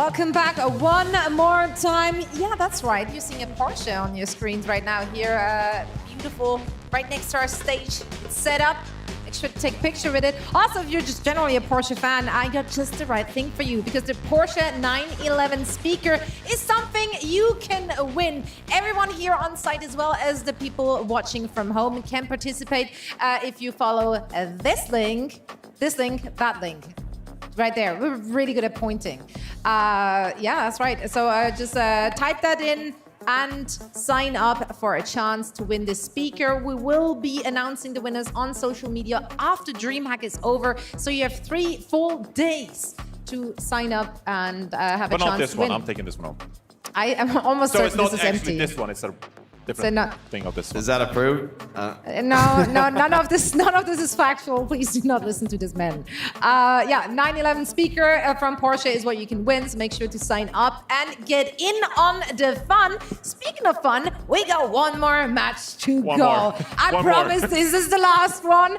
Welcome back one more time. Yeah, that's right. You're seeing a Porsche on your screens right now here. Beautiful, right next to our stage set up. Make sure to take a picture with it. Also, if you're just generally a Porsche fan, I got just the right thing for you because the Porsche 911 speaker is something you can win. Everyone here on site, as well as the people watching from home, can participate if you follow this link, that link. Right there. We're really good at pointing. Yeah, that's right. So just type that in and sign up for a chance to win this speaker. We will be announcing the winners on social media after DreamHack is over. So you have 3 full days to sign up and have a chance to win. But not this one. I'm taking this one home. I am almost certain this is empty. So it's not actually this one. It's a different thing of this one. Is that approved? No, none of this is factual. Please do not listen to this man. Yeah, 911 speaker from Porsche is what you can win. So make sure to sign up and get in on the fun. Speaking of fun, we got one more match to go. I promise this is the last one.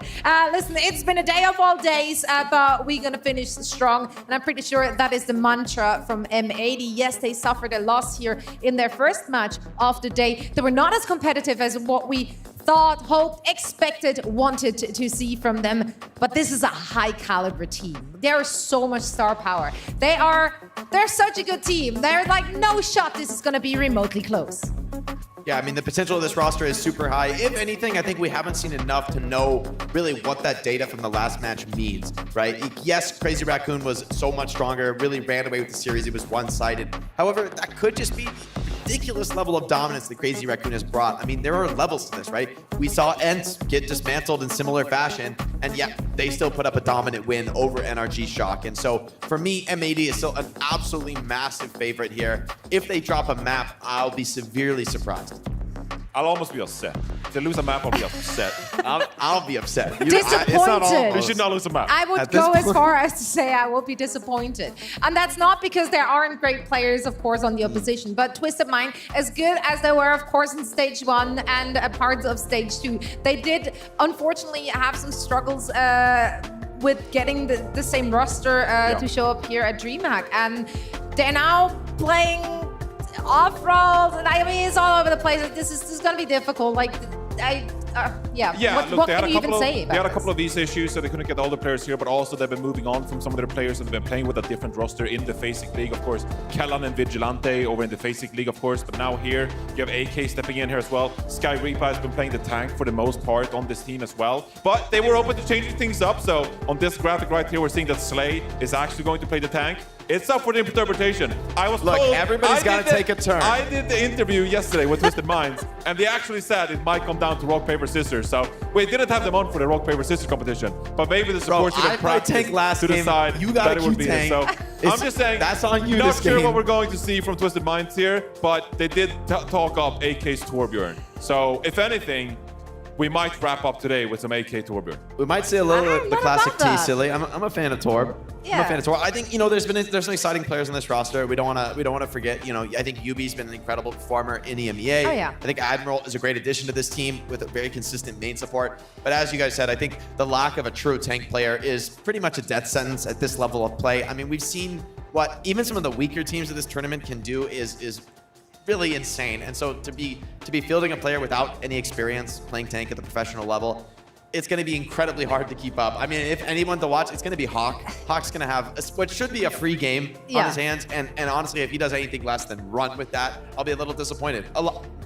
Listen, it's been a day of all days, but we're gonna finish strong. And I'm pretty sure that is the mantra from M80. Yes, they suffered a loss here in their first match of the day. They were not as competitive as what we thought, hoped, expected, wanted to see from them. But this is a high caliber team. There is so much star power. They're such a good team. They're like, no shot this is gonna be remotely close. Yeah, I mean, the potential of this roster is super high. If anything, I think we haven't seen enough to know really what that data from the last match means, right? Yes, Crazy Raccoon was so much stronger, really ran away with the series. It was one-sided. However, that could just be ridiculous level of dominance that Crazy Raccoon has brought. I mean, there are levels to this, right? We saw Ents get dismantled in similar fashion, and yet they still put up a dominant win over NRG Shock. And so for me, M80 is still an absolutely massive favorite here. If they drop a map, I'll be severely surprised. I'll almost be upset. If they lose a map, I'll be upset. I'll be upset. Disappointed. They should not lose a map. I would go as far as to say I will be disappointed. And that's not because there aren't great players, of course, on the opposition. But Twisted Mind, as good as they were, of course, in Stage 1 and parts of Stage 2, they did, unfortunately, have some struggles with getting the same roster to show up here at DreamHack. And they're now playing off-roll, and I mean, it's all over the place. This is going to be difficult. Like, what can you even say about They had a couple of these issues, so they couldn't get all the players here, but also they've been moving on from some of their players that have been playing with a different roster in the Facing League. Of course, Kellan and Vigilante over in the Facing League, of course, but now here, you have AK stepping in here as well. Sky Reaper has been playing the tank for the most part on this team as well, but they were open to changing things up. So on this graphic right here, we're seeing that Slay is actually going to play the tank. It's up for the interpretation. I was told, everybody's got to take a turn. I did the interview yesterday with Twisted Minds, and they actually said it might come down to rock, paper, scissors. So we didn't have them on for the rock, paper, scissors competition, but maybe the support should have practiced to decide that it would be this. So I'm just saying, that's on you. Not sure what we're going to see from Twisted Minds here, but they did talk up AK's Torbjorn. So if anything, we might wrap up today with some AK Torbjorn. We might see a little of the classic T silly. I'm a fan of Torb. Yeah. I'm a fan of Torb. I think there's some exciting players on this roster. We don't want to forget. I think Yubi's been an incredible performer in EMEA. Oh, yeah. I think Admiral is a great addition to this team with a very consistent main support. But as you guys said, I think the lack of a true tank player is pretty much a death sentence at this level of play. I mean, we've seen what even some of the weaker teams of this tournament can do is really insane. And so to be fielding a player without any experience playing tank at the professional level, it's going to be incredibly hard to keep up. I mean, if anyone to watch, it's going to be Hawk. Hawk's going to have what should be a free game on his hands. And honestly, if he does anything less than run with that, I'll be a little disappointed.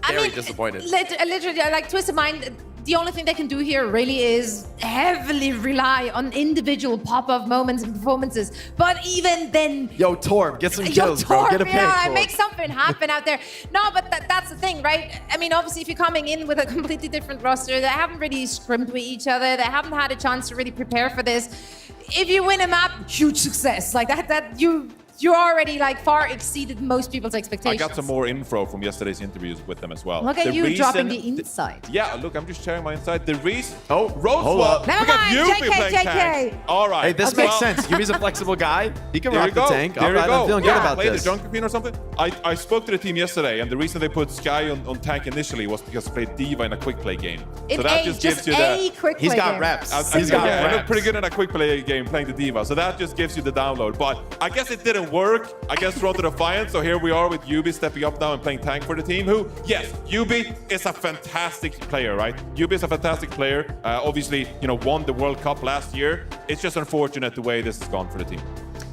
Very disappointed. Literally, like Twisted Mind, the only thing they can do here really is heavily rely on individual pop-off moments and performances. But even then... Yo, Torb, get some kills, bro. Get a pick. Yeah, make something happen out there. No, but that's the thing, right? I mean, obviously, if you're coming in with a completely different roster, they haven't really scrimped with each other. They haven't had a chance to really prepare for this. If you win a map, huge success. Like that you already like far exceeded most people's expectations. I got some more info from yesterday's interviews with them as well. Look at you dropping the insight. Yeah, look, I'm just sharing my insight. The reason... Oh, Rosewell. Never mind, JK. All right. Hey, this makes sense. Yubi's a flexible guy. He can rock the tank. There you go. I'm feeling good about Play this. the Junker Queen or something. I spoke to the team yesterday, and the reason they put Sky on tank initially was because he played Diva in a quick play game. So that just gives you the... He's got reps. He's got reps. He looked pretty good in a quick play game playing the Diva, so that just gives you the download. But I guess it didn't work, I guess, thrown to defiance. So here we are with Yubi stepping up now and playing tank for the team. Who, yes, Yubi is a fantastic player, right? Yubi is a fantastic player. Obviously, you know, won the World Cup last year. It's just unfortunate the way this has gone for the team.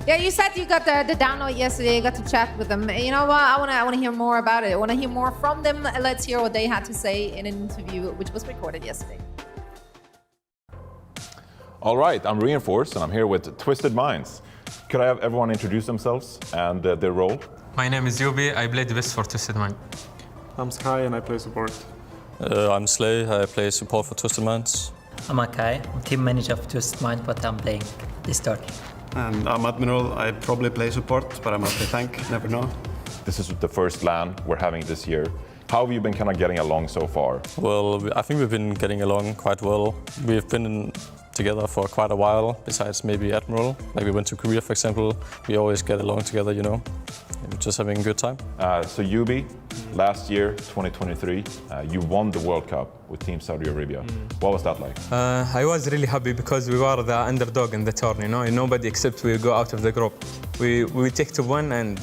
Yeah, you said you got the download yesterday. You got to chat with them. You know what? I want to hear more about it. I want to hear more from them. Let's hear what they had to say in an interview, which was recorded yesterday. All right, I'm Reinforced, and I'm here with Twisted Minds. Could I have everyone introduce themselves and their role? My name is Yubi. I play the best for Twisted Mind. I'm Sky and I play support. I'm Slay. I play support for Twisted Minds. I'm Akai. I'm team manager of Twisted Mind, but I'm playing this turn. And I'm Admiral. I probably play support, but I might play tank. Never know. This is the first LAN we're having this year. How have you been kind of getting along so far? Well, I think we've been getting along quite well. We've been together for quite a while, besides maybe Admiral. Like we went to Korea, for example. We always get along together, you know. We're just having a good time. So Yubi, last year, 2023, you won the World Cup with Team Saudi Arabia. What was that like? I was really happy because we were the underdog in the tournament, you know. And nobody except we go out of the group. We take to win, and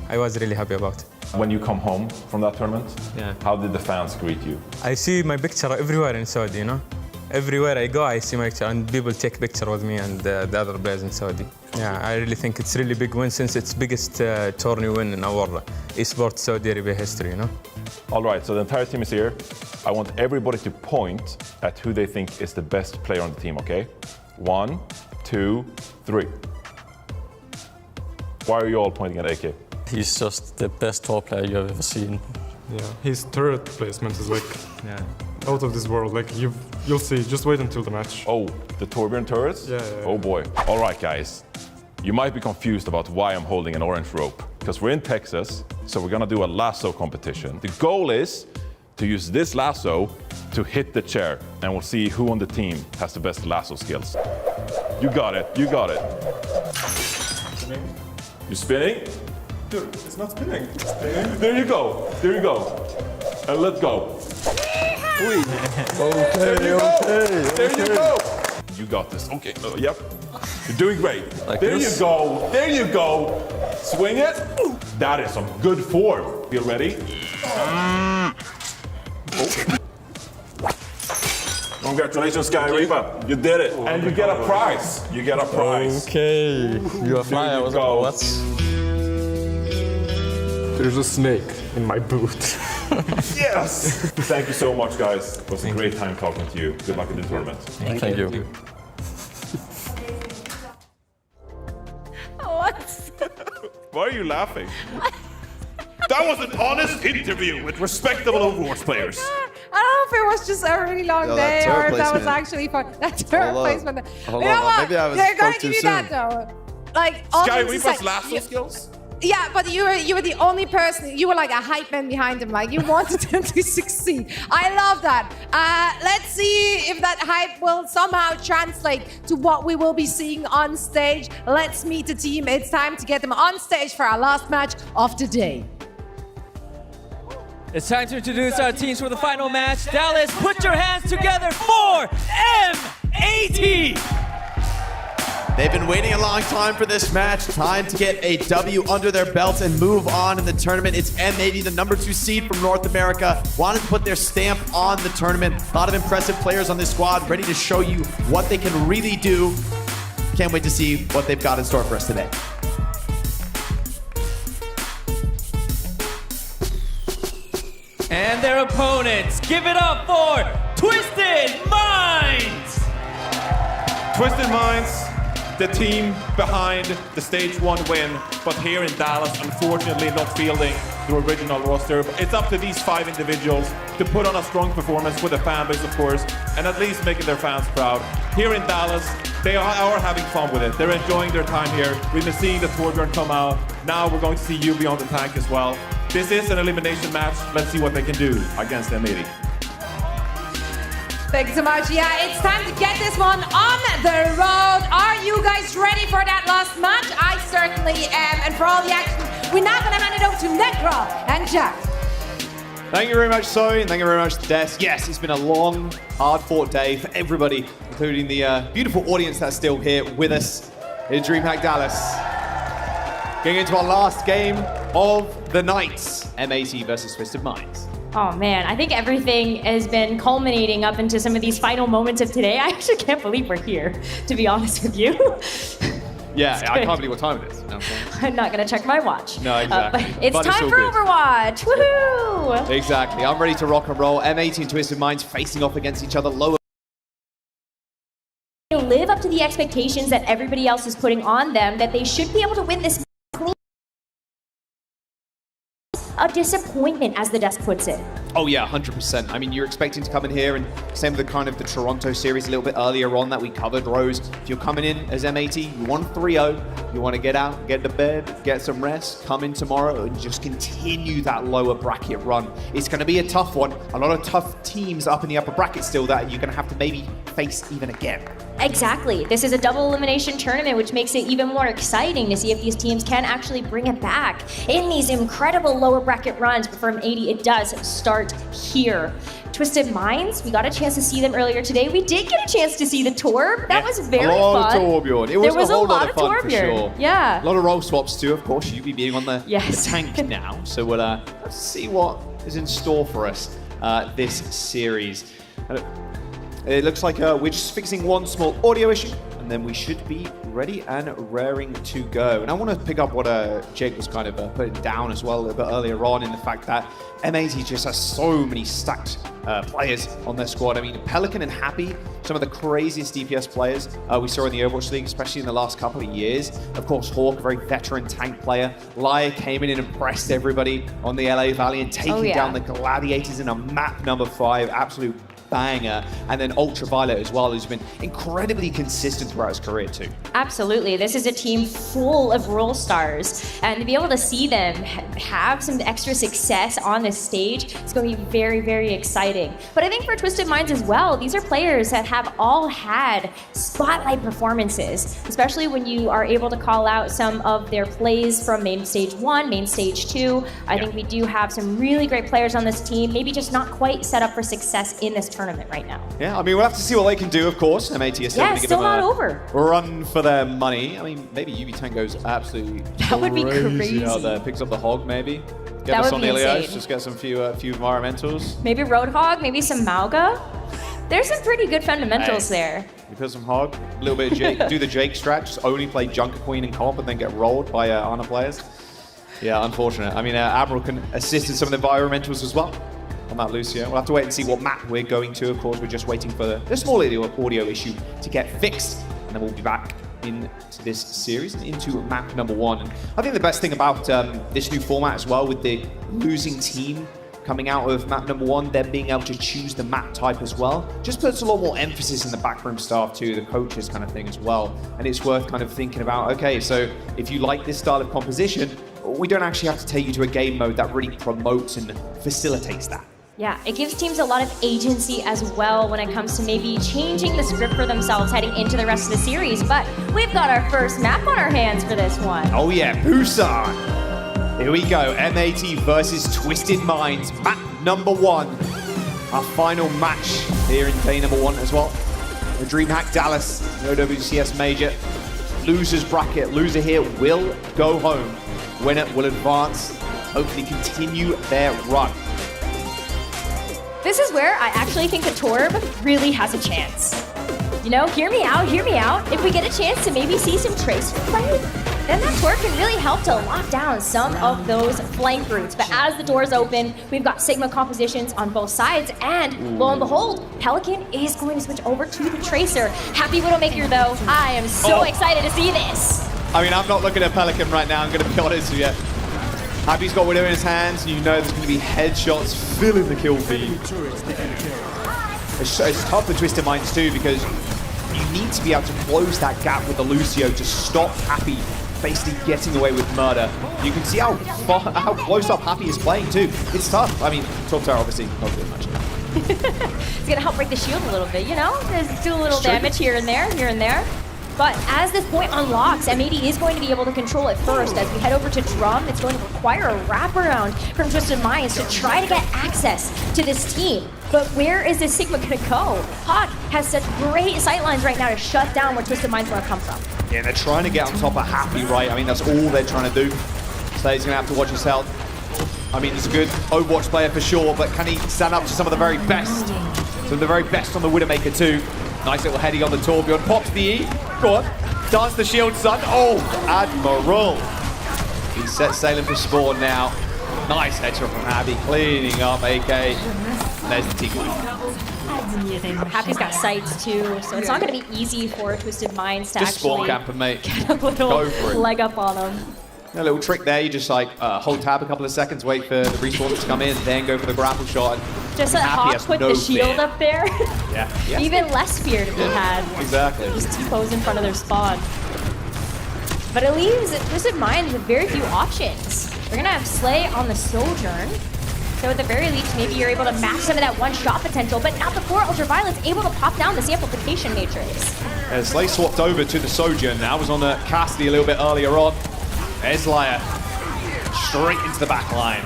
I was really happy about it. When you come home from that tournament, Yeah. how did the fans greet you? I see my picture everywhere in Saudi, you know. Everywhere I go, I see my picture, and people take picture with me and the other players in Saudi. Yeah, I really think it's really big win since it's biggest tourney win in our Esports Saudi Arabia history, you know. All right, so the entire team is here. I want everybody to point at who they think is the best player on the team, okay? 1, 2, 3. Why are you all pointing at AK? He's just the best top player you've ever seen. Yeah, his turret placement is like Yeah. out of this world. Like you'll see. Just wait until the match. Oh, the Torbjorn turrets? Yeah. Oh boy. All right, guys. You might be confused about why I'm holding an orange rope. Because we're in Texas, so we're gonna do a lasso competition. The goal is to use this lasso to hit the chair, and we'll see who on the team has the best lasso skills. You got it, you got it. You spinning? Dude, it's not spinning. There you go, there you go. And let's go. Okay, there you go. There you go. You got this. Okay. Yep. You're doing great. Like there this? you go. There you go. Swing it. That is some good form. You ready? Oh. Congratulations, Sky Reba. You did it. And you get a prize. You get a prize. Okay. You are fine. I was go. what? There's a snake in my boot. Yes. Thank you so much, guys. It was a great time talking to you. Good luck in the tournament. Thank you. What? Why are you laughing? That was an honest interview with respectable Overwatch players. I don't know if it was just a really long Yo, that day turret or if that was placement. actually fun. That turret Hold up. placement. Hold You know on, what? maybe I was They're gonna spoke too give you that though. Like all Sky things Reaper's aside, lasso you- skills? Yeah, but you were the only person. You were like a hype man behind him. Like you wanted them to succeed. I love that. Let's see if that hype will somehow translate to what we will be seeing on stage. Let's meet the team. It's time to get them on stage for our last match of the day. It's time to introduce our teams for the final match. Dallas, put your hands together for M80! They've been waiting a long time for this match. Time to get a W under their belt and move on in the tournament. It's M80, the number 2 seed from North America. Wanted to put their stamp on the tournament. A lot of impressive players on this squad, ready to show you what they can really do. Can't wait to see what they've got in store for us today. And their opponents, give it up for Twisted Minds! Twisted Minds, the team behind the Stage 1 win, but here in Dallas, unfortunately not fielding the original roster. It's up to these 5 individuals to put on a strong performance with the fan base, of course, and at least making their fans proud. Here in Dallas, they are having fun with it. They're enjoying their time here. We've been seeing the Torbjorn come out. Now we're going to see Yubi on the tank as well. This is an elimination match. Let's see what they can do against M80. Thank you so much. Yeah, it's time to get this one on the road. Are you guys ready for that last match? I certainly am. And for all the action, we're now going to hand it over to Necra and Jack. Thank you very much, Zoe, and thank you very much, Des. Yes, it's been a long, hard-fought day for everybody, including the beautiful audience that's still here with us in DreamHack Dallas. Getting into our last game of the night. M80 versus Twisted Minds. Oh man, I think everything has been culminating up into some of these final moments of today. I actually can't believe we're here, to be honest with you. Yeah, I can't believe what time it is. No, I'm not gonna check my watch. No, exactly. But it's time for Overwatch. Woohoo! Exactly. I'm ready to rock and roll. M80 and Twisted Minds facing off against each other. Lower. Live up to the expectations that everybody else is putting on them, that they should be able to win this clean. A disappointment, as the desk puts it. Oh yeah, 100%. I mean, you're expecting to come in here, and same with the kind of the Toronto series a little bit earlier on that we covered, Rose. If you're coming in as M80, you want 3-0, you want to get out, get to bed, get some rest, come in tomorrow and just continue that lower bracket run. It's going to be a tough one. A lot of tough teams up in the upper bracket still that you're going to have to maybe face even again. Exactly. This is a double elimination tournament, which makes it even more exciting to see if these teams can actually bring it back in these incredible lower bracket runs. But for M80, it does start here. Twisted Minds, we got a chance to see them earlier today. We did get a chance to see the Torb. That was very fun. A lot of Torbjorn. It was a whole lot of fun for Torbjorn. sure. Yeah. A lot of role swaps too, of course. Yubi being on the tank now. So we'll let's see what is in store for us this series. It looks like we're just fixing one small audio issue, and then we should be ready and raring to go. And I want to pick up what Jake was kind of putting down as well a bit earlier on, in the fact that M80 just has so many stacked players on their squad. I mean, Pelican and Happy, some of the craziest DPS players we saw in the Overwatch League, especially in the last couple of years. Of course, Hawk, a very veteran tank player. Lyre came in and impressed everybody on the LA Valley and taking down the Gladiators in a map number 5. Absolute banger. And then Ultraviolet as well, who's been incredibly consistent throughout his career too. Absolutely. This is a team full of role stars, and to be able to see them have some extra success on this stage, it's going to be very, very exciting. But I think for Twisted Minds as well, these are players that have all had spotlight performances, especially when you are able to call out some of their plays from main stage 1, main stage 2. I think we do have some really great players on this team, maybe just not quite set up for success in this tournament right now. Yeah, I mean, we'll have to see what they can do, of course. M80 is still going to give them over. Run for their money. I mean, maybe UB Tango's absolutely that would be crazy out there. Picks up the hog, maybe. Get that us would on be Ilios, insane. just get some few environmentals. Maybe Roadhog, maybe some Mauga. There's some pretty good fundamentals there. You put some hog, a little bit of Jake, do the Jake strat, just only play Junker Queen and comp and then get rolled by Ana players. Yeah, unfortunate. I mean, Admiral can assist in some of the environmentals as well on that Lucio. We'll have to wait and see what map we're going to. Of course, we're just waiting for the small audio issue to get fixed, and then we'll be back into this series and into map number 1. And I think the best thing about this new format as well, with the losing team coming out of map number 1, them being able to choose the map type as well, just puts a lot more emphasis in the backroom staff too, the coaches kind of thing as well. And it's worth kind of thinking about, okay, so if you like this style of composition, we don't actually have to take you to a game mode that really promotes and facilitates that. Yeah, it gives teams a lot of agency as well when it comes to maybe changing the script for themselves heading into the rest of the series. But we've got our first map on our hands for this one. Oh yeah, Busan. Here we go, M80 versus Twisted Minds, map number 1. Our final match here in day number 1 as well. The DreamHack Dallas, the OWCS Major. Losers bracket, loser here will go home. Winner will advance, hopefully continue their run. This is where I actually think the Torb really has a chance. You know, hear me out. If we get a chance to maybe see some Tracer play, then that Torb can really help to lock down some of those flank routes. But as the doors open, we've got Sigma compositions on both sides, and lo and behold, Pelican is going to switch over to the Tracer. Happy Widowmaker, though, I am so excited to see this. I mean, I'm not looking at Pelican right now, I'm going to be honest with you. Happy's got Widow in his hands, and you know there's going to be headshots filling the kill feed. It's tough for Twisted Minds too, because you need to be able to close that gap with the Lucio to stop Happy basically getting away with murder. You can see how close up Happy is playing too. It's tough. I mean, Top Tower obviously not doing much. It's going to help break the shield a little bit, you know? Just do a little damage here and there. But as this point unlocks, M80 is going to be able to control it first. As we head over to Drum, it's going to require a wraparound from Twisted Minds to try to get access to this team. But where is this Sigma going to go? Hawk has such great sightlines right now to shut down where Twisted Minds want to come from. Yeah, they're trying to get on top of Happy, right? I mean, that's all they're trying to do. So he's going to have to watch his health. I mean, he's a good Overwatch player for sure, but can he stand up to some of the very best? Some of the very best on the Widowmaker too. Nice little heady on the Torbjorn. Pops the E. Go on. Dance the shield, son. Oh, Admiral. He sets sailing for Spawn now. Nice headshot from Happy, cleaning up AK. And there's the T-Clue. Happy's got sights too, so it's not going to be easy for Twisted Minds to just actually spawn camp him, mate. get a little Go for it. leg up on him. A little trick there, you just like hold tab a couple of seconds, wait for the respawn to come in, then go for the grapple shot. Just let Hawk put the shield up there. Yeah. Even less fear to be had. Exactly. Just T-pose in front of their spawn. But it leaves Twisted Minds with very few options. We're going to have Slay on the Sojourn. So at the very least, maybe you're able to match some of that one-shot potential, but not before Ultraviolet's able to pop down this amplification matrix. Yeah, Slay swapped over to the Sojourn now, was on the Cassidy a little bit earlier on. There's Laya, straight into the back line.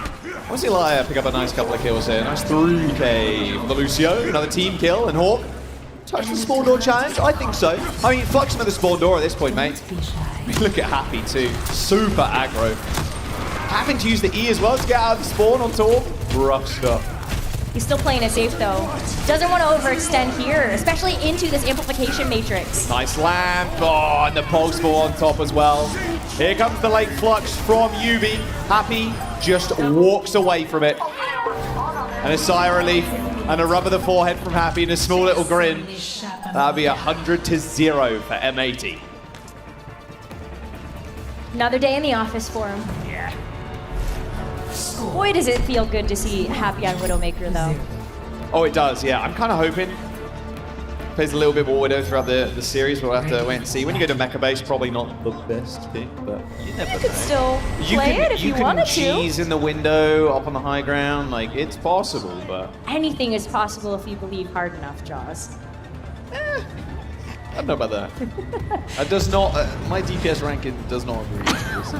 We'll see Laya pick up a nice couple of kills here. Nice 3K from the Lucio, another team kill, and Hawk. Touch the spawn door challenge? I think so. I mean, flux him at the spawn door at this point, mate. Look at Happy too, super aggro. Having to use the E as well to get out of the spawn on Torb. Rough stuff. He's still playing it safe though. Doesn't want to overextend here, especially into this amplification matrix. Nice lamp. Oh, and the pulse ball on top as well. Here comes the late flux from Yubi. Happy just walks away from it. And a sigh of relief and a rub of the forehead from Happy and a small little grin. That'll be 100-0 for M80. Another day in the office for him. Yeah. Boy, does it feel good to see Happy on Widowmaker, though. Oh, it does, yeah. I'm kind of hoping plays a little bit more Widow throughout the series, but we'll have to wait and see. When you go to mecha base, probably not the best pick, but you never know. You could still play it if you wanted to. You can cheese in the window, up on the high ground, like, it's possible, but... Anything is possible if you believe hard enough, Jaws. I don't know about that. It does not, my DPS ranking does not agree with this.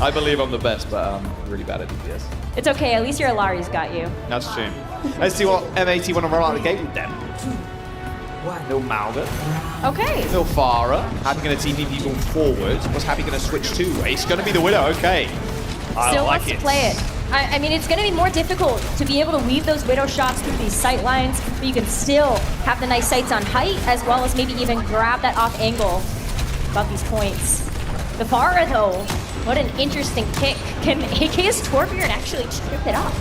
I believe I'm the best, but I'm really bad at DPS. It's okay, at least your Alari's got you. That's true. Let's see what M80 want to roll out the gate with them. Little Malga. Okay. Little Farah. Happy going to TP people forward. What's Happy going to switch to? It's going to be the Widow, okay. Still wants to play it. I mean, it's going to be more difficult to be able to weave those Widow shots through these sight lines, but you can still have the nice sights on height, as well as maybe even grab that off angle above these points. The Farah, though, what an interesting pick. Can AK's Torbjorn actually trip it up?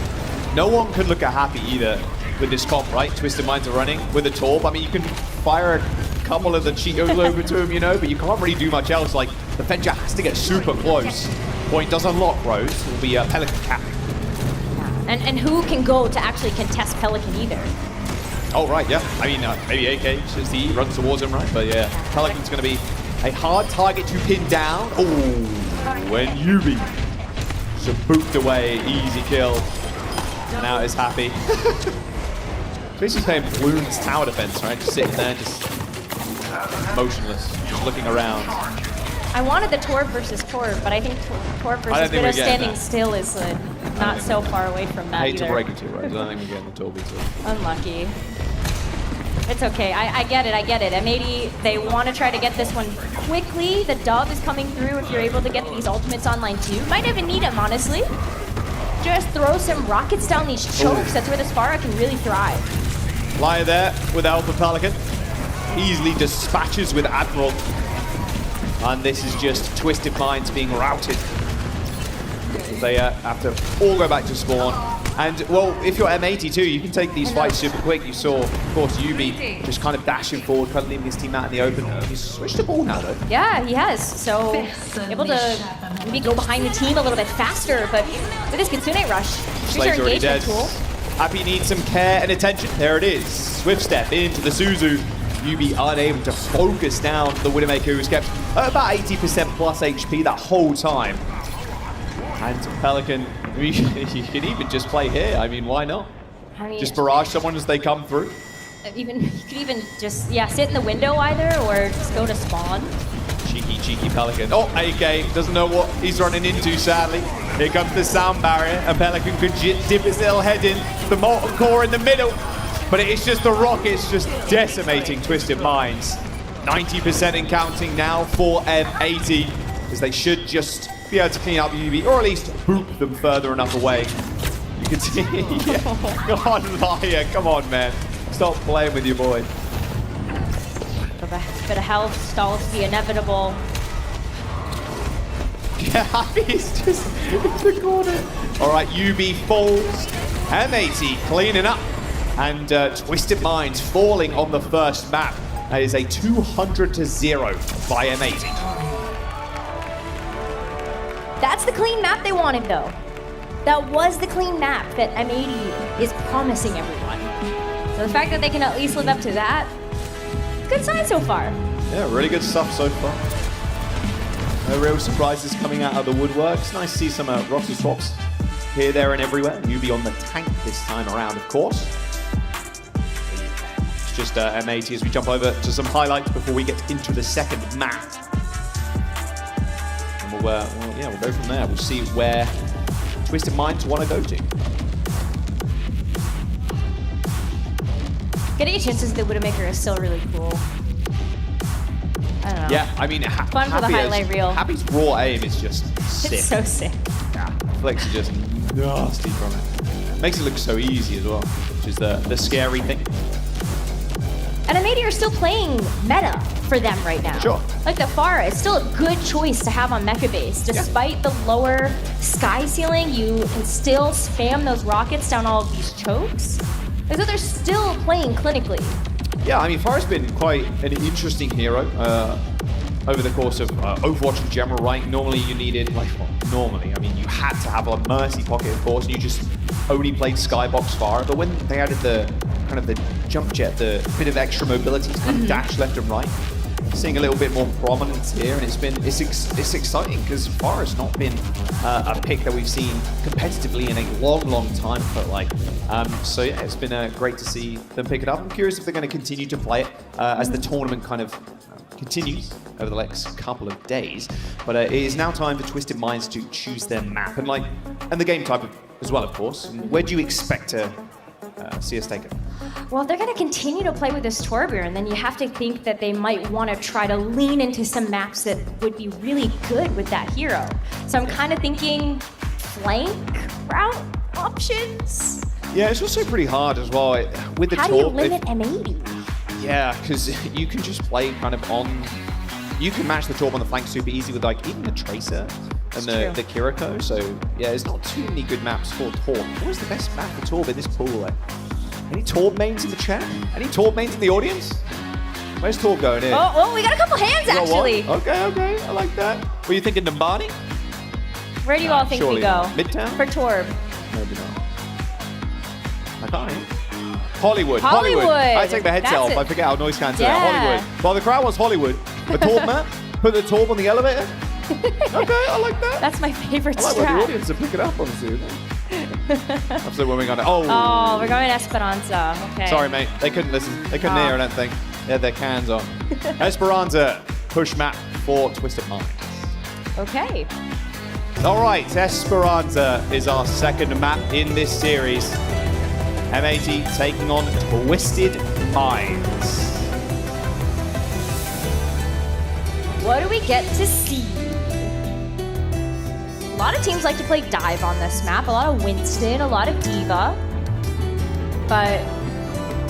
No one could look at Happy either with this comp, right? Twisted Minds are running with a Torb. I mean, you can fire a couple of the Cheetos over to him, you know, but you can't really do much else. Like, the Fenja has to get super close. Point does unlock, Rose. It will be a Pelican cap. And who can go to actually contest Pelican either? Oh, right, yeah. I mean, maybe AK, just he runs towards him, right? But yeah, Pelican's going to be a hard target to pin down. Oh, when Yubi just booped away, easy kill. Now it's Happy. Basically playing Bloons tower defense, right? Just sitting there, just motionless, just looking around. I wanted the Torb versus Torb, but I think Torb versus Widow standing still is not so far away from that I hate either. to break it to you, right? I don't think we're getting the Torb too. Unlucky. It's okay. I get it. M80, they want to try to get this one quickly. The dub is coming through if you're able to get these ultimates online too. Might even need them, honestly. Just throw some rockets down these chokes. That's where the Spara can really thrive. Lie there with Alpha Pelican. Easily dispatches with Admiral. And this is just Twisted Minds being routed. They have to all go back to spawn. And, well, if you're M80 too, you can take these fights super quick. You saw, of course, Yubi just kind of dashing forward, kind of leaving his team out in the open. He's switched the ball now, though. Yeah, he has. So, able to maybe go behind the team a little bit faster, but with this Kitsune Rush, here's your engagement tool. Happy needs some care and attention. There it is. Swift step into the Suzu. Yubi unable to focus down the Widowmaker, who's kept about 80% plus HP that whole time. And Pelican, you can even just play here. I mean, why not? I mean, just barrage someone as they come through. Even you could even just sit in the window either, or just go to spawn. Cheeky Pelican. Oh, AK doesn't know what he's running into, sadly. Here comes the sound barrier, and Pelican could dip his little head in, the molten core in the middle. But it's just the rockets just decimating Twisted Minds. 90% and counting now for M80, because they should just be able to clean up UB, or at least boot them further enough away. You can see, Come on, Liar, come on, man. Stop playing with your boy. A bit of health stalls the inevitable. Yeah, he's just in the corner. All right, UB falls. M80 cleaning up. And Twisted Minds falling on the first map. That is a 200-0 by M80. That's the clean map they wanted, though. That was the clean map that M80 is promising everyone. So the fact that they can at least live up to that, good sign so far. Yeah, really good stuff so far. No real surprises coming out of the woodwork. It's nice to see some roster swaps here, there, and everywhere. Newbie on the tank this time around, of course. It's just M80 as we jump over to some highlights before we get into the second map. And we'll go from there. We'll see where Twisted Minds want to go to. Getting a chance to see the Widowmaker is still really cool. I don't know. Yeah, I mean, fun for the highlight reel. Happy's raw aim is just sick. It's so sick. Yeah, flicks are just nasty from it. Makes it look so easy as well, which is the scary thing. And M80 are still playing meta for them right now. Sure. Like the Pharah is still a good choice to have on mecha base. Despite the lower sky ceiling, you can still spam those rockets down all of these chokes. And so they're still playing clinically. Yeah, I mean, Pharah's been quite an interesting hero over the course of Overwatch in general, right? Normally you needed, I mean, you had to have a Mercy pocket, of course, and you just only played Skybox Pharah. But when they added the kind of the jump jet, the bit of extra mobility to kind of dash left and right, seeing a little bit more prominence here, and it's exciting because Pharah's not been a pick that we've seen competitively in a long time. But so yeah, it's been great to see them pick it up. I'm curious if they're going to continue to play it as the tournament kind of continues over the next couple of days. But it is now time for Twisted Minds to choose their map and the game type as well, of course. And where do you expect to see us take it? Well, if they're going to continue to play with this Torbjorn, then you have to think that they might want to try to lean into some maps that would be really good with that hero. So I'm kind of thinking flank route options. Yeah, it's also pretty hard as well with the How do you limit M80? Yeah, because you can just play kind of on. You can match the Torb on the flank super easy with even the Tracer and the Kiriko. So yeah, there's not too many good maps for Torb. What is the best map for Torb in this pool? Any Torb mains in the chat? Any Torb mains in the audience? Where's Torb going in? Oh, we got a couple hands actually. Okay, I like that. Were you thinking Numbani? Where do you all think we go? Midtown? For Torb. Maybe not. I can't hear. Hollywood. I take my headset off. I forget how noise cancelling. Hollywood. Well, the crowd wants Hollywood. The Torb map. Put the Torb on the elevator. Okay, I like that. That's my favorite I like strat. what the audience are picking up on soon. Absolutely, when we got it. Oh, we're going Esperanza. Okay. Sorry, mate. They couldn't listen. They couldn't hear, I don't think. They had their cans on. Esperanza, push map for Twisted Minds. Okay. All right, Esperanza is our second map in this series. M80 taking on Twisted Minds. What do we get to see? A lot of teams like to play dive on this map. A lot of Winston, a lot of Diva. But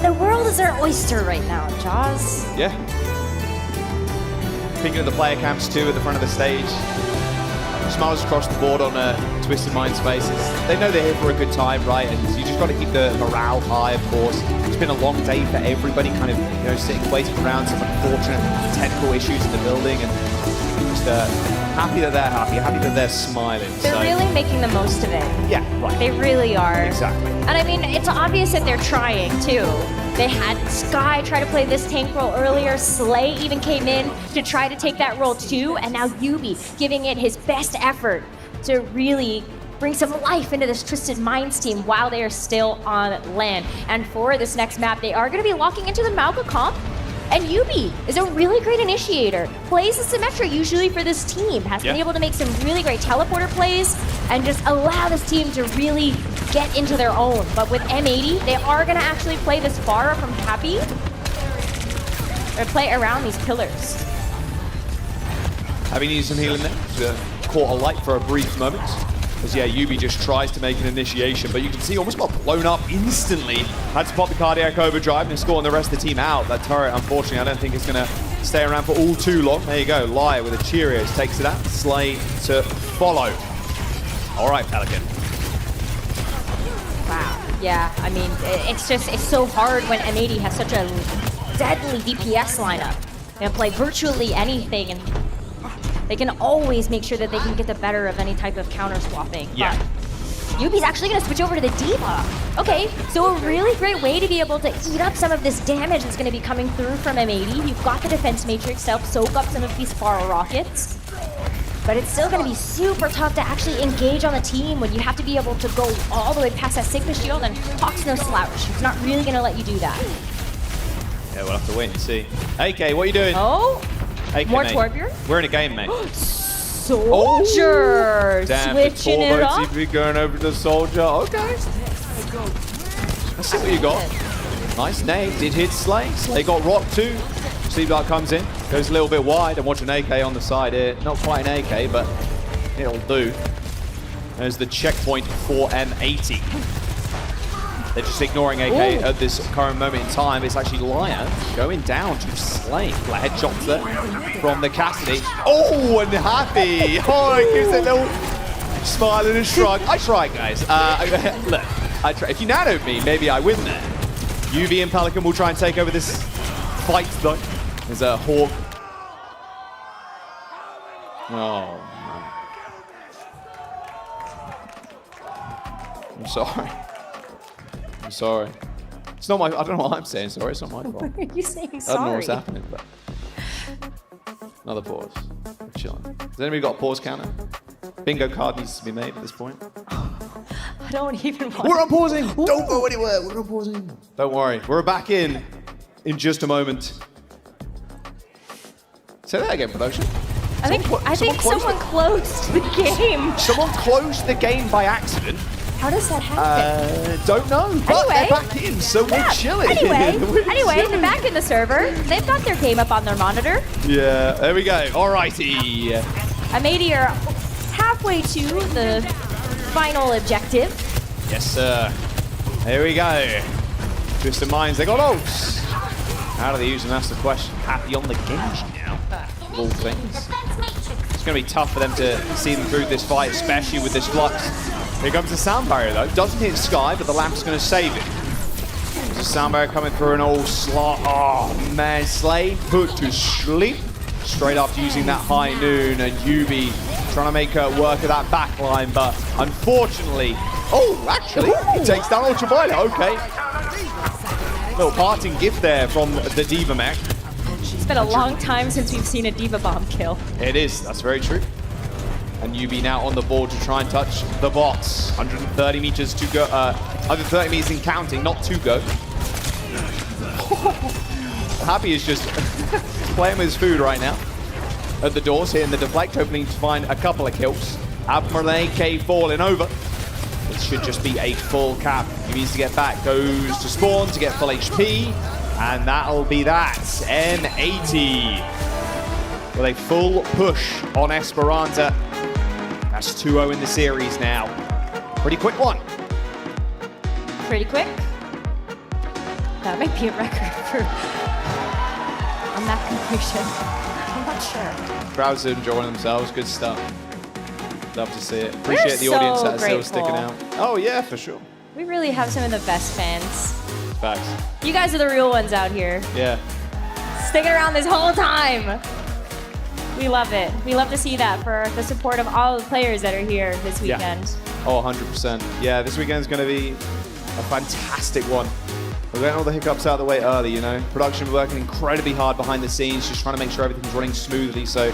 the world is their oyster right now, Jaws. Yeah. Speaking of the player camps too at the front of the stage. Smiles across the board on Twisted Minds faces. They know they're here for a good time, right? And you just got to keep the morale high, of course. It's been a long day for everybody, kind of, sitting, waiting around some unfortunate technical issues in the building, and just happy that they're happy that they're smiling. They're really making the most of it. Yeah, right. They really are. Exactly. And I mean, it's obvious that they're trying too. They had Sky try to play this tank role earlier. Slay even came in to try to take that role too. And now Yubi giving it his best effort to really bring some life into this Twisted Minds team while they are still on land. And for this next map, they are going to be locking into the Mauga comp. And Yubi is a really great initiator. Plays the Symmetra usually for this team. Has been able to make some really great teleporter plays and just allow this team to really get into their own. But with M80, they are going to actually play this far from Happy. Or play around these pillars. Happy needs some healing there. Caught a light for a brief moment. As yeah, Yubi just tries to make an initiation, but you can see almost got blown up instantly. Had to pop the cardiac overdrive and score the rest of the team out. That turret, unfortunately, I don't think is going to stay around for all too long. There you go, Liar with a Cheerios takes it out. Slay to follow. All right, Pelican. Wow, yeah, I mean, it's so hard when M80 has such a deadly DPS lineup. They can play virtually anything, and they can always make sure that they can get the better of any type of counter swapping. Yeah. But Yubi's actually going to switch over to the D.Va. Okay, so a really great way to be able to eat up some of this damage that's going to be coming through from M80. You've got the defense matrix to help soak up some of these far rockets. But it's still going to be super tough to actually engage on the team when you have to be able to go all the way past that Sigma shield, and Hawk's no slouch. It's not really going to let you do that. Yeah, we'll have to wait and see. AK, what are you doing? Oh, AK, more mate. Torbjorn? We're in a game, mate. Soldier! Damn, Switching the it Torbo up. TP going over to the Soldier. Okay. Let's see what you got. Nice nade. Did hit Slay. Slay got rocked too. Sleepdart comes in. Goes a little bit wide. And watch an AK on the side here. Not quite an AK, but it'll do. There's the checkpoint for M80. They're just ignoring AK at this current moment in time. It's actually Liar going down to Slay. Headshots there from the Cassidy. Oh, and Happy. Oh, it gives a little smile and a shrug. I try, guys. Look, I try. If you nanoed me, maybe I win there. UV and Pelican will try and take over this fight, though. There's a Hawk. Oh, man. I'm sorry. I'm sorry. It's not my. I don't know what I'm saying. Sorry, it's not my fault. Why are you saying sorry? I don't know what's happening, but another pause. We're chilling. Has anybody got a pause counter? Bingo card needs to be made at this point. I don't even want. We're unpausing. Don't go anywhere. We're unpausing. Don't worry. We're back in just a moment. Say that again, production. I think someone closed the game. Someone closed the game by accident. How does that happen? Don't know. But Anyway. they're back in, so we're chilling. Anyway, We're chilling. they're back in the server. They've got their game up on their monitor. Yeah, there we go. Alrighty. M80 are halfway to the final objective. Yes, sir. Here we go. Twisted Minds, they got ults. How do they use them? That's the question. Happy on the Genji now, of all things. It's going to be tough for them to see them through this fight, especially with this flux. Here comes the sound barrier, though. Doesn't hit Sky, but the lamp's going to save it. There's a sound barrier coming through an old slot. Oh, man. Slay put to sleep straight after using that high noon, and Yubi trying to make her work of that back line, but unfortunately... Oh, actually, he takes down Ultraviolet. Okay. Little parting gift there from the D.Va mech. It's been a long time since we've seen a D.Va bomb kill. It is. That's very true. And Yubi now on the board to try and touch the bots. 130 meters to go. 130 meters in counting, not to go. Happy is just playing with his food right now. At the doors, hitting the deflect, hoping to find a couple of kills. Admiral AK falling over. It should just be a full cap. He needs to get back. Goes to spawn to get full HP. And that'll be that. M80 with a full push on Esperanza. That's 2-0 in the series now. Pretty quick one. Pretty quick. That might be a record for on that completion. I'm not sure. Crowds are enjoying themselves. Good stuff. Love to see it. Appreciate the audience that's still sticking out. Oh yeah, for sure. We really have some of the best fans. Facts. You guys are the real ones out here. Yeah. Sticking around this whole time. We love it. We love to see that for the support of all the players that are here this weekend. Yeah. Oh, 100%. Yeah, this weekend's going to be a fantastic one. We're getting all the hiccups out of the way early, you know. Production working incredibly hard behind the scenes, just trying to make sure everything's running smoothly. So,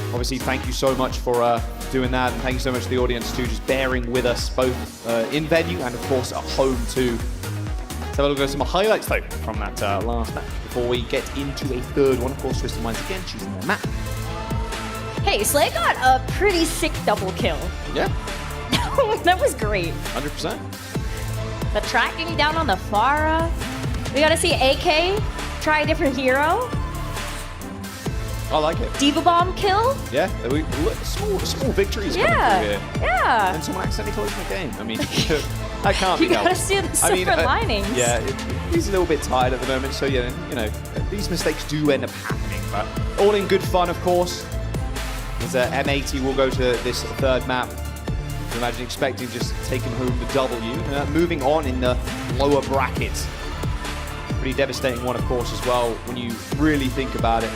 obviously, thank you so much for doing that. And thank you so much to the audience too, just bearing with us both in venue and of course at home too. Let's have a look at some highlights though from that last match before we get into a third one. Of course, Twisted Minds again choosing their map. Hey, Slay got a pretty sick double kill. Yeah. That was great. 100%. The tracking down on the Pharah. We gotta see AK try a different hero. I like it. Diva Bomb kill. Yeah, small victories Yeah, coming through here. yeah. And someone accidentally closing the game. I mean, that can't be You gotta helped. see the silver linings. Yeah, he's a little bit tired at the moment, so yeah, you know, these mistakes do end up happening, but all in good fun, of course. As M80 will go to this third map. Imagine expecting just taking home the W. Moving on in the lower brackets. Pretty devastating one, of course, as well, when you really think about it.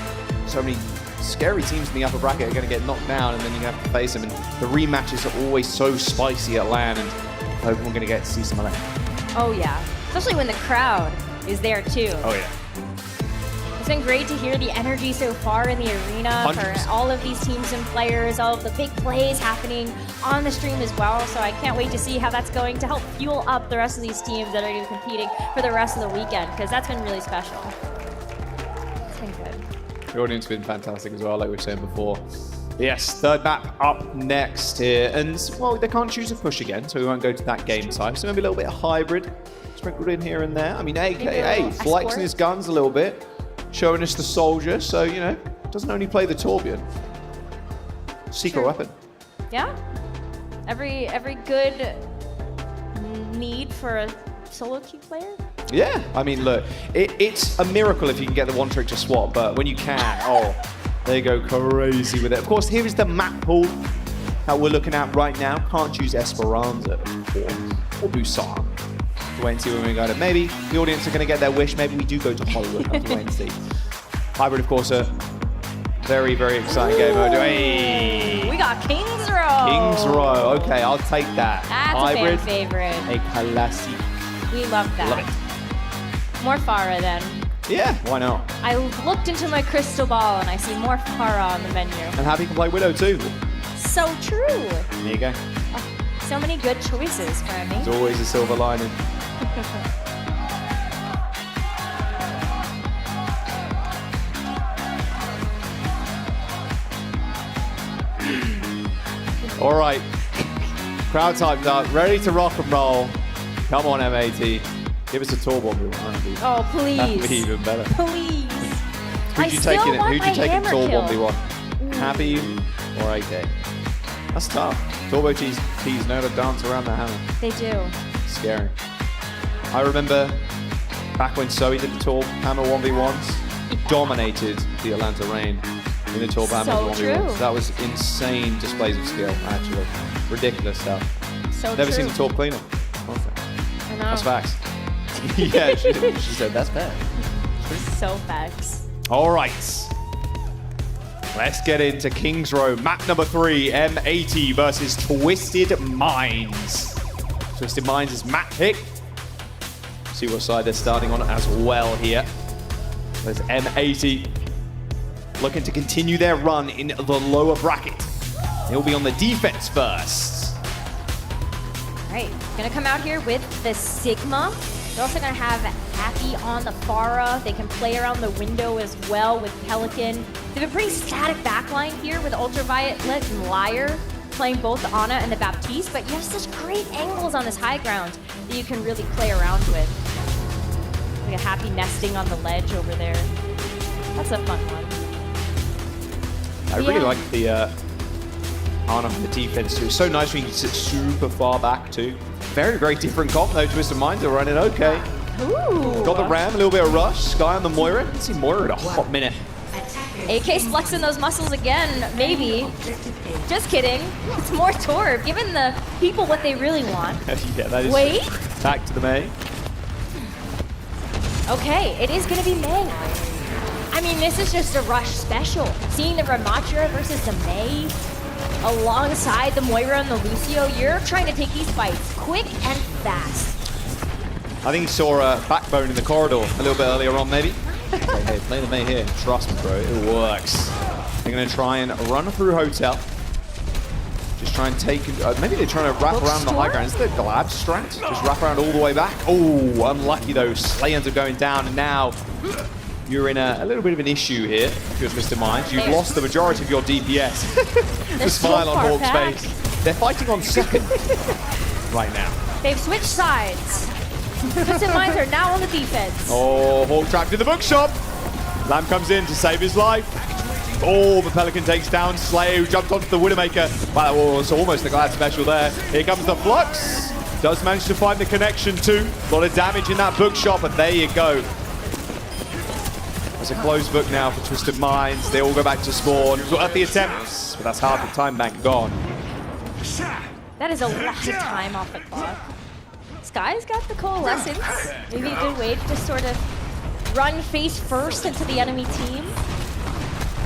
So many scary teams in the upper bracket are going to get knocked down, and then you're going to have to face them. And the rematches are always so spicy at LAN, and I hope we're going to get to see some of that. Oh yeah, especially when the crowd is there too. Oh yeah. It's been great to hear the energy so far in the arena 100%. for all of these teams and players, all of the big plays happening on the stream as well. So I can't wait to see how that's going to help fuel up the rest of these teams that are going to be competing for the rest of the weekend, because that's been really special. It's been good. The audience has been fantastic as well, like we were saying before. Yes, third map up next here. And, well, they can't choose a push again, so we won't go to that game type. So maybe a little bit of hybrid sprinkled in here and there. I mean, AKA flexing his guns a little bit, showing us the soldier. So, you know, doesn't only play the Torbjorn. Secret weapon. Yeah. Every good need for a solo queue player. Yeah, I mean, look, it's a miracle if you can get the one trick to swap, but when you can, oh, they go crazy with it. Of course, here is the map pool that we're looking at right now. Can't choose Esperanza or Busan. Wait and see when we got it. Maybe the audience are going to get their wish. Maybe we do go to Hollywood. Have to wait and see. Hybrid, of course, a very, very exciting game mode. Hey! We got King's Row. King's Row. Okay, I'll take that. That's Hybrid, a fan favorite. a classic. We love that. Love it. More Pharah then. Yeah, why not? I looked into my crystal ball and I see more Pharah on the menu. And Happy can play Widow too. So true. There you go. So many good choices for me. There's always a silver lining. All right, crowd typed up, ready to rock and roll. Come on, M80. Give us a tour bomb. Oh, please. That'd be even better. Please. Who'd you take in tour bomb one? Happy or AK? That's tough. Turbo T's know to dance around the hammer. They do. Scary. I remember back when Zoe did the Torb Hammer 1v1s, dominated the Atlanta Reign in the Torb Hammer 1v1s. True. That was insane displays of skill, actually. Ridiculous stuff. So Never true. seen a Torb cleaner. I know. That's facts. Yeah, she said that's fair. So facts. All right. Let's get into King's Row. Map number 3, M80 versus Twisted Minds. Twisted Minds is map pick. See what side they're starting on as well here. There's M80 looking to continue their run in the lower bracket. They'll be on the defense first. All right, gonna come out here with the Sigma. They're also gonna have Happy on the Pharah. They can play around the window as well with Pelican. They have a pretty static backline here with Ultraviolet and Liar playing both the Ana and the Baptiste, but you have such great angles on this high ground that you can really play around with. Like a Happy nesting on the ledge over there. That's a fun one. I really like the Ana on the defense too. So nice when you can sit super far back too. Very, very different comp though. Twisted Minds are running okay. Ooh. Got the Ram, a little bit of rush. Sky on the Moira. Let's see Moira in a hot minute. AK's flexing those muscles again, maybe. Just kidding. It's more Torb, giving the people what they really want. Yeah, that is. Wait. Back to the May. Okay, it is gonna be May. I mean, this is just a Rush special. Seeing the Ramatra versus the May alongside the Moira and the Lucio, you're trying to take these fights quick and fast. I think he saw a backbone in the corridor a little bit earlier on, maybe. Hey, play the May here. Trust me, bro. It works. They're going to try and run through Hotel. Just try and take, maybe they're trying to wrap around the high ground. Is the Glad strat? Just wrap around all the way back. Oh, unlucky though. Slay ends up going down, and now you're in a little bit of an issue here, if you're Twisted Minds. You've lost the majority of your DPS. The smile on Hawk's face. They're fighting on second right now. They've switched sides. Twisted Minds are now on the defense. Oh, Hawk trapped in the bookshop. Lamb comes in to save his life. Oh, the Pelican takes down Slay, who jumped onto the Widowmaker. Wow, that was almost the Glad special there. Here comes the Flux. Does manage to find the connection too. A lot of damage in that bookshop, and there you go. It's a closed book now for Twisted Minds. They all go back to spawn. At the attempts, but that's half the time bank gone. That is a lot of time off the clock. Sky's got the Coalescence. Maybe a good way to just sort of run face first into the enemy team.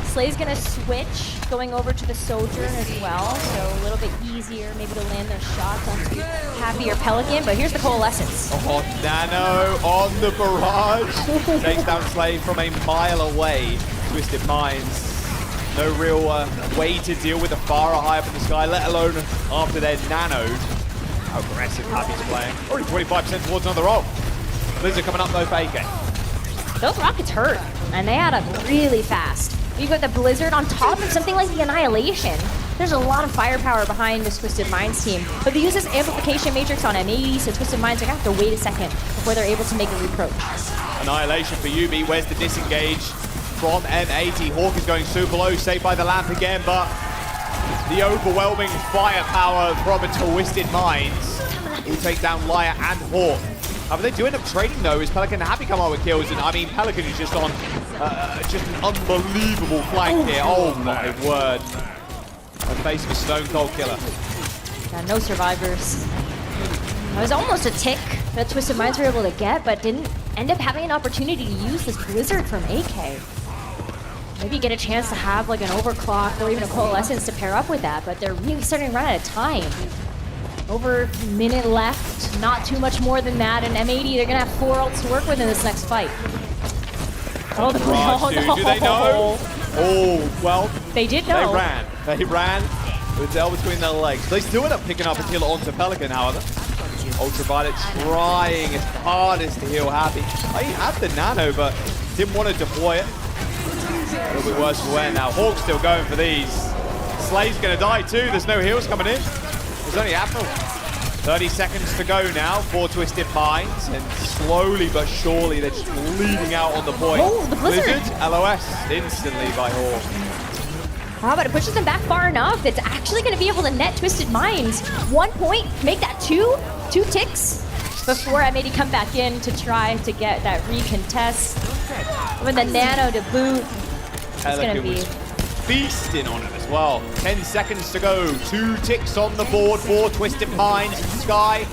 Slay's gonna switch, going over to the Sojourn as well, so a little bit easier maybe to land those shots onto Happy or Pelican, but here's the Coalescence. Oh, Nano on the barrage. Takes down Slay from a mile away. Twisted Minds. No real way to deal with the Pharah high up in the sky, let alone after they're nanoed. How aggressive Happy's playing. Already 25% towards another roll. Blizzard coming up though for AK. Those rockets hurt, and they add up really fast. You've got the Blizzard on top of something like the Annihilation. There's a lot of firepower behind this Twisted Minds team, but they use this amplification matrix on M80, so Twisted Minds are gonna have to wait a second before they're able to make a reapproach. Annihilation for Yubi. Where's the disengage from M80? Hawk is going super low, saved by the lamp again, but the overwhelming firepower from a Twisted Minds will take down Liar and Hawk. They do end up trading though, as Pelican Happy come out with kills, and I mean Pelican is just on just an unbelievable flank here. Oh my word. In the face of a stone cold killer. Yeah, no survivors. It was almost a tick that Twisted Minds were able to get, but didn't end up having an opportunity to use this Blizzard from AK. Maybe get a chance to have like an overclock or even a Coalescence to pair up with that, but they're really starting to run out of time. Over a minute left, not too much more than that, and M80, they're gonna have 4 ults to work with in this next fight. Oh, the no. Do they know? Oh, well. They did know. They ran with Dell between their legs. They still end up picking up a kill onto Pelican, however. Ultraviolet trying his hardest to heal Happy. He had the nano, but didn't want to deploy it. A little bit worse for wear now. Hawk's still going for these. Slay's gonna die too. There's no heals coming in. There's only Admiral. 30 seconds to go now for Twisted Minds, and slowly but surely they're just bleeding out on the point. Oh, the Blizzard! LOS instantly by Hawk. Oh, but it pushes them back far enough. It's actually going to be able to net Twisted Minds. 1 point, make that 2 ticks before M80 come back in to try to get that recontest. With the nano to boot, it's going to be feasting on it as well. 10 seconds to go. 2 ticks on the board for Twisted Minds. Sky,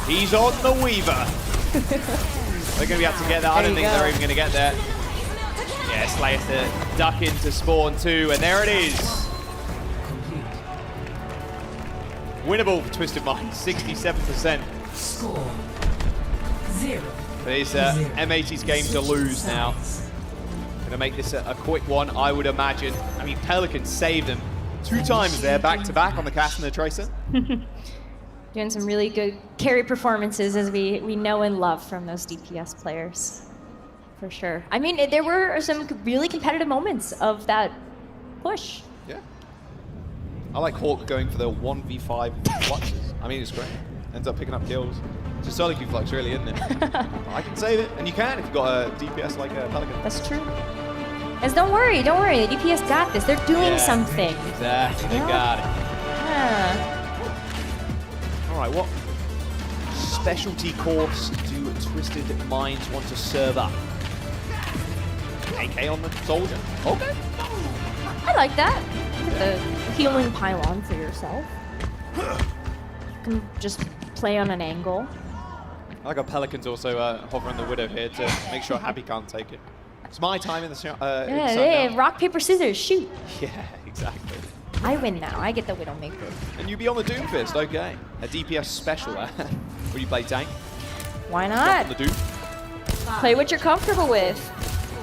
he's on the Weaver. They're going to be able to get that. I don't think they're even going to get there. Yeah, Slay has to duck into spawn too, and there it is. Winnable for Twisted Minds, 67%. Score 0. But it's M80's game to lose now. Gonna make this a quick one, I would imagine. I mean, Pelican saved them 2 times there, back-to-back on the cast and the Tracer. Doing some really good carry performances, as we know and love from those DPS players. For sure. I mean, there were some really competitive moments of that push. Yeah. I like Hawk going for the 1v5 fluxes. I mean, it's great. Ends up picking up kills. It's a solid Q flux, really, isn't it? I can save it, and you can if you've got a DPS like a Pelican. That's true. Guys, don't worry, the DPS got this. They're doing something. Exactly, they got it. Yeah. All right, what specialty course do Twisted Minds want to serve up? AK on the Soldier. Okay. I like that. Get the healing pylon for yourself. You can just play on an angle. I like how Pelican's also hovering the Widow here to make sure Happy can't take it. It's my time in the yeah, rock, paper, scissors, shoot. Yeah, exactly. I win now. I get the Widowmaker. And you be on the Doomfist, okay. A DPS special there. Will you play tank? Why not? On the Doom. Play what you're comfortable with.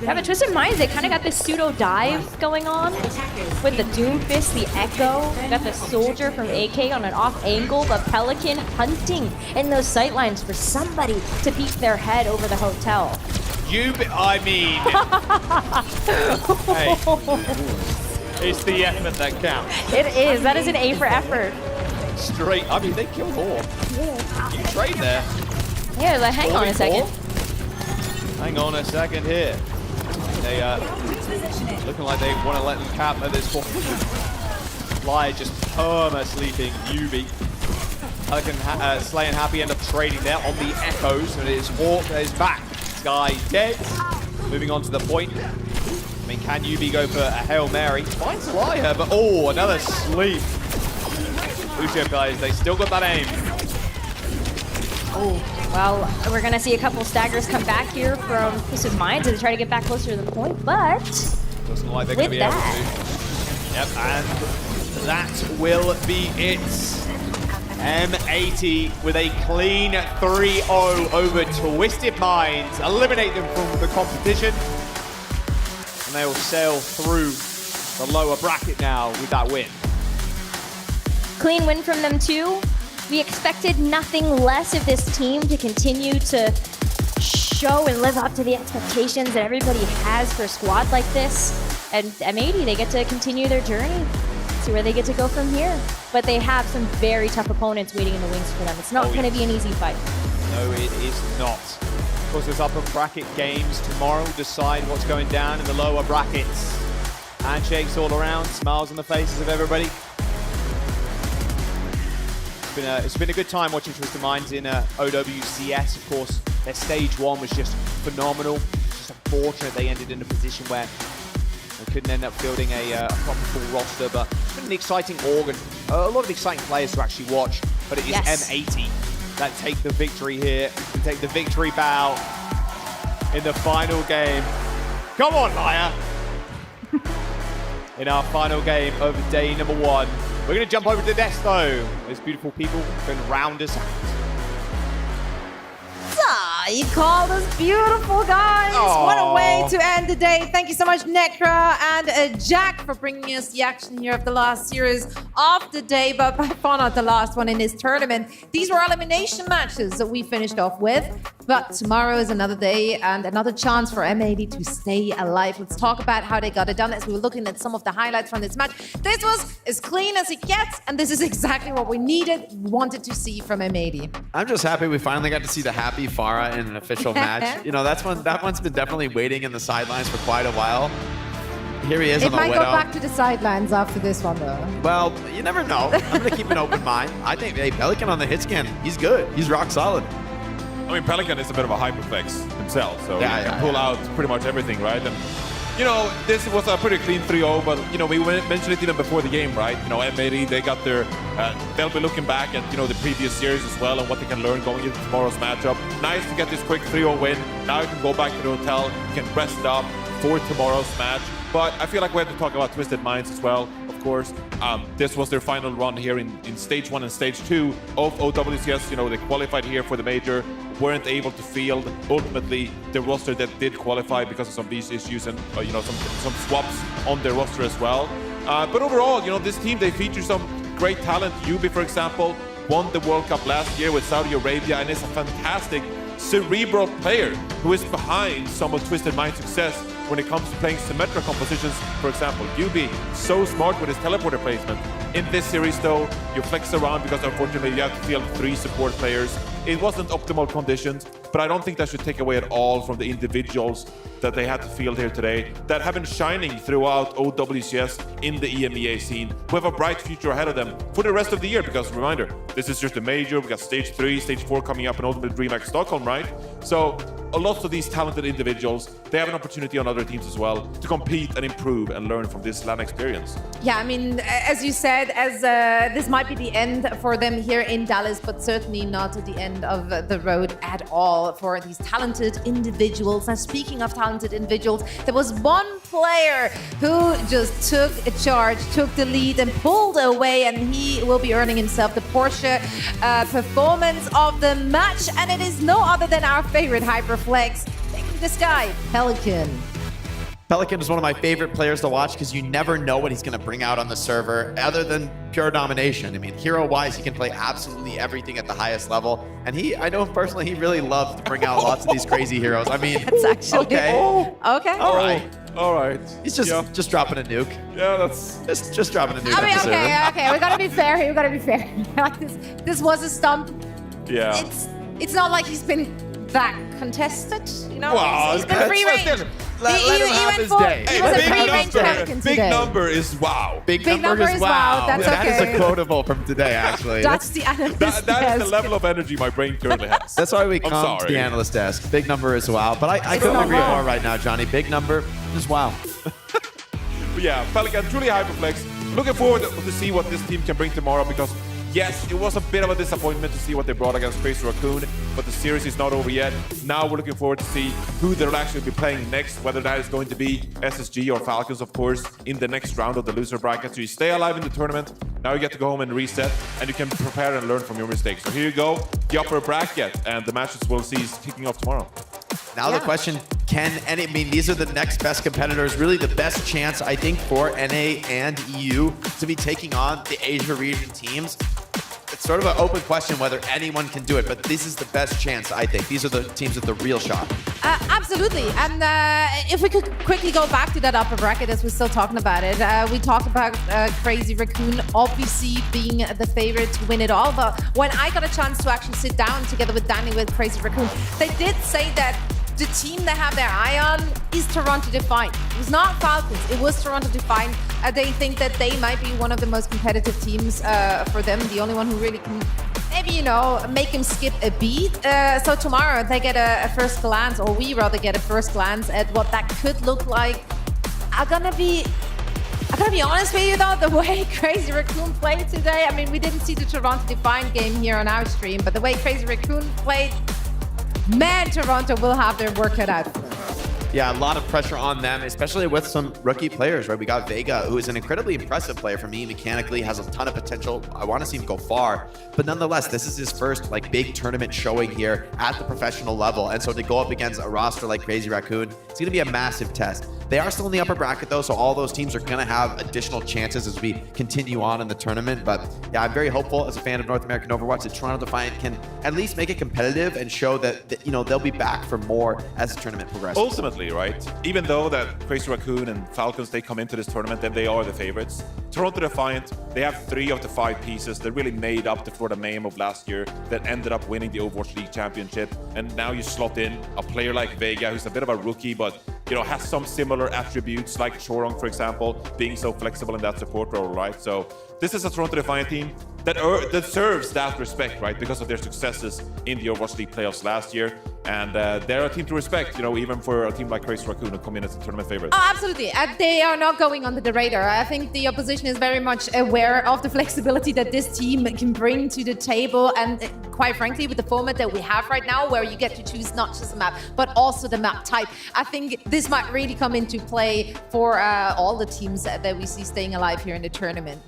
Yeah, but Twisted Minds, they kind of got this pseudo dive going on with the Doomfist, the Echo. Got the Soldier from AK on an off angle, but Pelican hunting in those sightlines for somebody to beat their head over the hotel. I mean, hey, it's the effort that counts. It is. That is an A for effort. Straight. I mean, they killed all. You trade there. Yeah, like, hang on a second. Hang on a second here. They looking like they want to let them cap at this point. Fly just perma-sleeping Yubi. Pelican Slay and Happy end up trading there on the Echoes, and it is Hawk that is back. Sky dead. Moving on to the point. I mean, can Yubi go for a Hail Mary? Finds Laya, but oh, another sleep. Lucio guys, they still got that aim. Oh, well, we're going to see a couple staggers come back here from Twisted Minds to try to get back closer to the point, but doesn't like they're going to be able to. Yep, and that will be it. M80 with a clean 3-0 over Twisted Minds. Eliminate them from the competition. And they will sail through the lower bracket now with that win. Clean win from them too. We expected nothing less of this team to continue to show and live up to the expectations that everybody has for a squad like this. And M80, they get to continue their journey, see where they get to go from here. But they have some very tough opponents waiting in the wings for them. It's not going to be an easy fight. No, it is not. Of course, there's upper bracket games tomorrow. Decide what's going down in the lower brackets. Handshakes all around, smiles on the faces of everybody. It's been a good time watching Twisted Minds in OWCS. Of course, their stage one was just phenomenal. It's just unfortunate they ended in a position where they couldn't end up fielding a proper full roster, but it's been an exciting org and a lot of exciting players to actually watch. But it is M80 that take the victory here, and take the victory bow in the final game. Come on, Laya! In our final game of day number 1. We're going to jump over to the desk, though. Those beautiful people going to round us out. You called us beautiful, guys. Aww. What a way to end the day. Thank you so much, Necra and Jack, for bringing us the action here of the last series of the day, but by far not the last one in this tournament. These were elimination matches that we finished off with, but tomorrow is another day and another chance for M80 to stay alive. Let's talk about how they got it done as we were looking at some of the highlights from this match. This was as clean as it gets, and this is exactly what we wanted to see from M80. I'm just happy we finally got to see the happy Farah in an official match. You know, that one's been definitely waiting in the sidelines for quite a while. Here he is on the It might Widow. go back to the sidelines after this one, though. Well, you never know. I'm going to keep an open mind. I think, hey, Pelican on the hit scan, he's good. He's rock solid. I mean, Pelican is a bit of a hyperflex himself, so he Yeah, can pull out pretty much everything, right? And you know, this was a pretty clean 3-0, but you know, we mentioned it even before the game, right? You know, M80, they got their, they'll be looking back at, you know, the previous series as well and what they can learn going into tomorrow's matchup. Nice to get this quick 3-0 win. Now you can go back to the hotel, you can rest up for tomorrow's match. But I feel like we have to talk about Twisted Minds as well, of course. This was their final run here in Stage 1 and Stage 2 of OWCS. You know, they qualified here for the Major, weren't able to field ultimately the roster that did qualify because of some of these issues and, you know, some swaps on their roster as well. But overall, you know, this team, they feature some great talent. Yubi, for example, won the World Cup last year with Saudi Arabia and is a fantastic cerebral player who is behind some of Twisted Mind's success when it comes to playing Symmetra compositions. For example, Yubi, so smart with his teleporter placement. In this series though, you flex around because unfortunately you have to field 3 support players. It wasn't optimal conditions, but I don't think that should take away at all from the individuals that they had to field here today that have been shining throughout OWCS in the EMEA scene, who have a bright future ahead of them for the rest of the year. Because reminder, this is just a major. We got Stage 3, Stage 4 coming up in Ultimate DreamHack Stockholm, right? So a lot of these talented individuals, they have an opportunity on other teams as well to compete and improve and learn from this LAN experience. Yeah, I mean, as you said, as this might be the end for them here in Dallas, but certainly not the end of the road at all for these talented individuals. Now, speaking of talented individuals, there was one player who just took a charge, took the lead and pulled away, and he will be earning himself the Porsche performance of the match, and it is no other than our favorite Hyperflex. Take the sky, Pelican. Pelican is one of my favorite players to watch because you never know what he's going to bring out on the server other than pure domination. I mean, hero-wise, he can play absolutely everything at the highest level. And I know personally, he really loves to bring out lots of these crazy heroes. I mean, That's actually okay. Okay. All right. All right. He's just dropping a nuke. Yeah, that's just dropping a nuke. I mean, on the server. okay. We gotta be fair here. We gotta be fair. Like this was a stump. yeah. It's not like he's been that contested, you know. Wow, he's been free range. Let him have his day. He was a free range Pelican Big today. number is wow. Big number is wow. That's That is okay. a quotable from today, actually. That's the analyst That is the desk. level of energy my brain currently has. That's why we I'm come to sorry. the analyst desk. Big number is wow. But I couldn't not agree wow. more right now, Johnny. Big number is wow. But yeah, Pelican, truly Hyperflex. Looking forward to see what this team can bring tomorrow because, yes, it was a bit of a disappointment to see what they brought against Crazy Raccoon, but the series is not over yet. Now we're looking forward to see who they'll actually be playing next, whether that is going to be SSG or Falcons, of course, in the next round of the loser bracket. So you stay alive in the tournament. Now you get to go home and reset, and you can prepare and learn from your mistakes. So here you go, the upper bracket, and the matches we'll see is kicking off tomorrow. Now the question, these are the next best competitors, really the best chance, I think, for NA and EU to be taking on the Asia region teams. It's sort of an open question whether anyone can do it, but this is the best chance, I think. These are the teams with the real shot. Absolutely. And if we could quickly go back to that upper bracket as we're still talking about it, we talked about Crazy Raccoon obviously being the favorite to win it all. But when I got a chance to actually sit down together with Danny with Crazy Raccoon, they did say that the team they have their eye on is Toronto Defiant. It was not Falcons, it was Toronto Defiant. They think that they might be one of the most competitive teams for them, the only one who really can maybe, you know, make him skip a beat. So tomorrow they get a first glance, or we rather get a first glance at what that could look like. I'm gonna be honest with you though, the way Crazy Raccoon played today, I mean, we didn't see the Toronto Defiant game here on our stream, but the way Crazy Raccoon played, man, Toronto will have their work cut out for them. Yeah, a lot of pressure on them, especially with some rookie players, right? We got Vega, who is an incredibly impressive player for me mechanically, has a ton of potential. I want to see him go far, but nonetheless, this is his first big tournament showing here at the professional level. And so to go up against a roster like Crazy Raccoon, it's going to be a massive test. They are still in the upper bracket though, so all those teams are going to have additional chances as we continue on in the tournament. But yeah, I'm very hopeful as a fan of North American Overwatch that Toronto Defiant can at least make it competitive and show that they'll be back for more as the tournament progresses. Ultimately, right, even though that Crazy Raccoon and Falcons, they come into this tournament and they are the favorites, Toronto Defiant, they have 3 of the 5 pieces that really made up the Florida Mayhem of last year that ended up winning the Overwatch League Championship. And now you slot in a player like Vega, who's a bit of a rookie, but has some similar attributes like Chorong, for example, being so flexible in that support role, right? So this is a Toronto Defiant team that deserves that respect, right? Because of their successes in the Overwatch League playoffs last year. And they're a team to respect, even for a team like Crazy Raccoon who come in as a tournament favorite. Oh, absolutely. They are not going under the radar. I think the opposition is very much aware of the flexibility that this team can bring to the table. And quite frankly, with the format that we have right now, where you get to choose not just the map, but also the map type, I think this might really come into play for all the teams that we see staying alive here in the tournament.